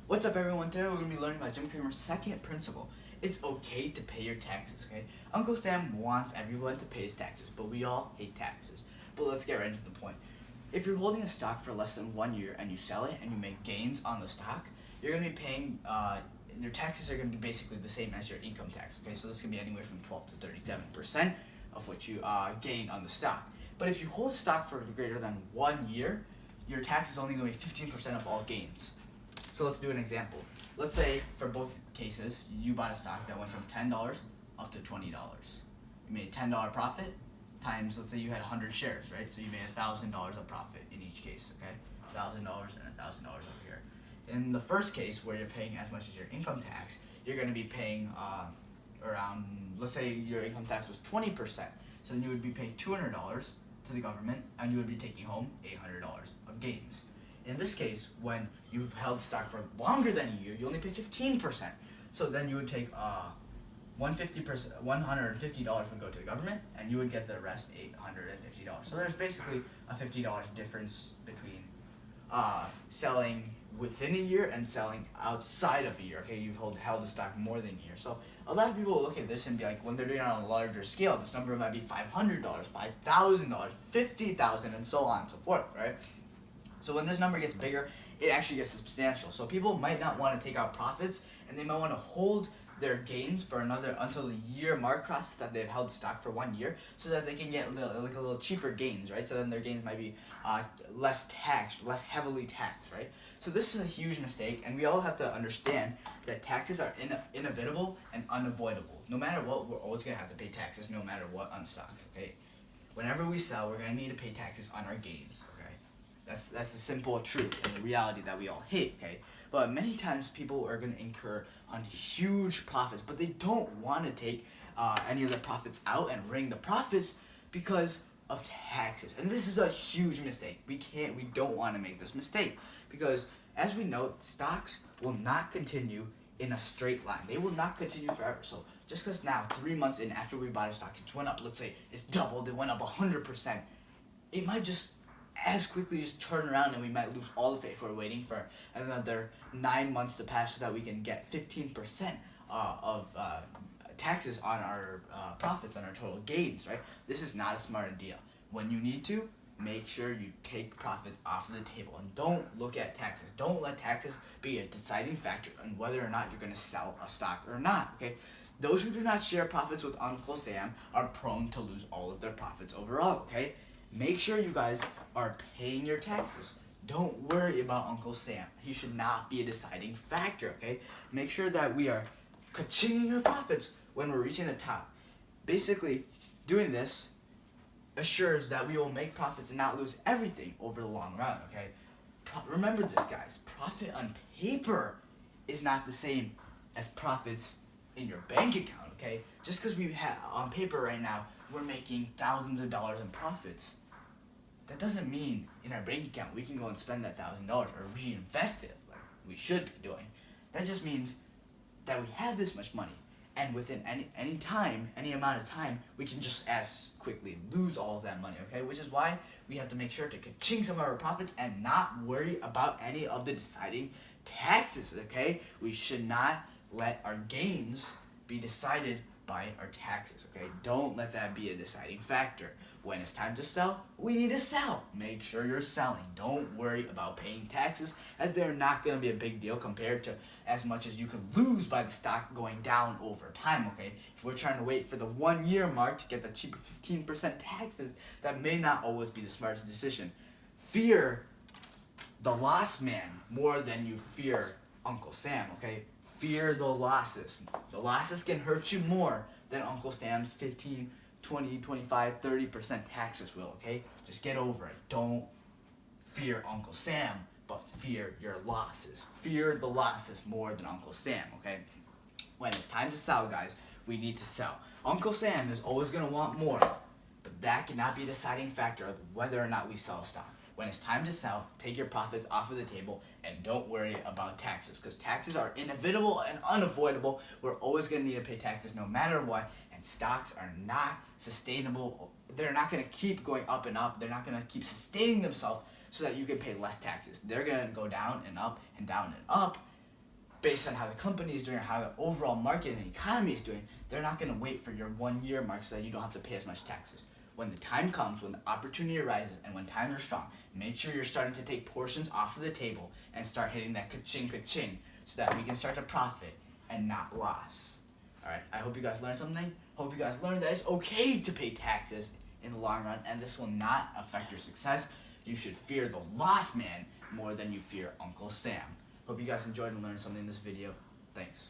What's up, everyone? Today we're going to be learning about Jim Cramer's second principle. It's okay to pay your taxes, okay? Uncle Sam wants everyone to pay his taxes, but we all hate taxes. But let's get right into the point. If you're holding a stock for less than 1 year and you sell it and you make gains on the stock, you're going to be paying, your taxes are going to be basically the same as your income tax, okay? So this can be anywhere from 12 to 37% of what you gain on the stock. But if you hold stock for greater than 1 year, your tax is only going to be 15% of all gains. So let's do an example. Let's say for both cases, you bought a stock that went from $10 up to $20. You made $10 profit times, let's say you had 100 shares, right? So you made $1,000 of profit in each case, okay? $1,000 and $1,000 over here. In the first case, where you're paying as much as your income tax, you're going to be paying around, let's say your income tax was 20%. So then you would be paying $200 to the government, and you would be taking home $800 of gains. In this case, when you've held stock for longer than a year, you only pay 15%. So then you would take $150 would go to the government, and you would get the rest $850. So there's basically a $50 difference between selling within a year and selling outside of a year. Okay, you've held the stock more than a year. So a lot of people will look at this and be like, when they're doing it on a larger scale, this number might be $500, $5,000, $50,000, and so on and so forth, right? So when this number gets bigger, it actually gets substantial. So people might not want to take out profits, and they might want to hold their gains for until the year mark crosses that they've held stock for 1 year, so that they can get a little cheaper gains, right? So then their gains might be less taxed, less heavily taxed, right? So this is a huge mistake, and we all have to understand that taxes are inevitable and unavoidable. No matter what, we're always going to have to pay taxes, no matter what, on stocks, okay? Whenever we sell, we're going to need to pay taxes on our gains, okay? That's the simple truth and the reality that we all hate, okay? But many times people are going to incur on huge profits, but they don't want to take any of the profits out and wring the profits because of taxes. And this is a huge mistake. We don't want to make this mistake, because as we know, stocks will not continue in a straight line. They will not continue forever. So just because now, 3 months in after we bought a stock, it's went up, let's say it's doubled, it went up 100%, it might just as quickly just turn around, and we might lose all the faith. We're waiting for another 9 months to pass so that we can get 15% of taxes on our profits, on our total gains, right? This is not a smart idea. When you need to, make sure you take profits off of the table, and don't look at taxes. Don't let taxes be a deciding factor on whether or not you're going to sell a stock or not, okay? Those who do not share profits with Uncle Sam are prone to lose all of their profits overall, okay? Make sure you guys are paying your taxes. Don't worry about Uncle Sam. He should not be a deciding factor, okay? Make sure that we are ka-chinging our profits when we're reaching the top. Basically, doing this assures that we will make profits and not lose everything over the long run, okay? Remember this, guys. Profit on paper is not the same as profits in your bank account, okay? Just because we have on paper right now, we're making thousands of dollars in profits, that doesn't mean in our bank account we can go and spend that $1,000 or reinvest it like we should be doing. That just means that we have this much money, and within any amount of time, we can just as quickly lose all of that money, okay? Which is why we have to make sure to ka-ching some of our profits and not worry about any of the deciding taxes, okay? We should not let our gains be decided by our taxes, okay? Don't let that be a deciding factor. When it's time to sell, we need to sell. Make sure you're selling. Don't worry about paying taxes, as they're not going to be a big deal compared to as much as you could lose by the stock going down over time, okay? If we're trying to wait for the 1 year mark to get the cheaper 15% taxes, that may not always be the smartest decision. Fear the lost man more than you fear Uncle Sam, okay? Fear the losses. The losses can hurt you more than Uncle Sam's 15, 20, 25, 30% taxes will, okay? Just get over it. Don't fear Uncle Sam, but fear your losses. Fear the losses more than Uncle Sam, okay? When it's time to sell, guys, we need to sell. Uncle Sam is always going to want more, but that cannot be a deciding factor of whether or not we sell stock. When it's time to sell, take your profits off of the table and don't worry about taxes, because taxes are inevitable and unavoidable. We're always going to need to pay taxes no matter what, and stocks are not sustainable. They're not going to keep going up and up. They're not going to keep sustaining themselves so that you can pay less taxes. They're going to go down and up and down and up, based on how the company is doing or how the overall market and economy is doing, they're not going to wait for your 1 year mark so that you don't have to pay as much taxes. When the time comes, when the opportunity arises, and when times are strong, make sure you're starting to take portions off of the table and start hitting that ka-ching, ka-ching, so that we can start to profit and not loss. Alright, I hope you guys learned something. Hope you guys learned that it's okay to pay taxes in the long run, and this will not affect your success. You should fear the lost man more than you fear Uncle Sam. Hope you guys enjoyed and learned something in this video. Thanks.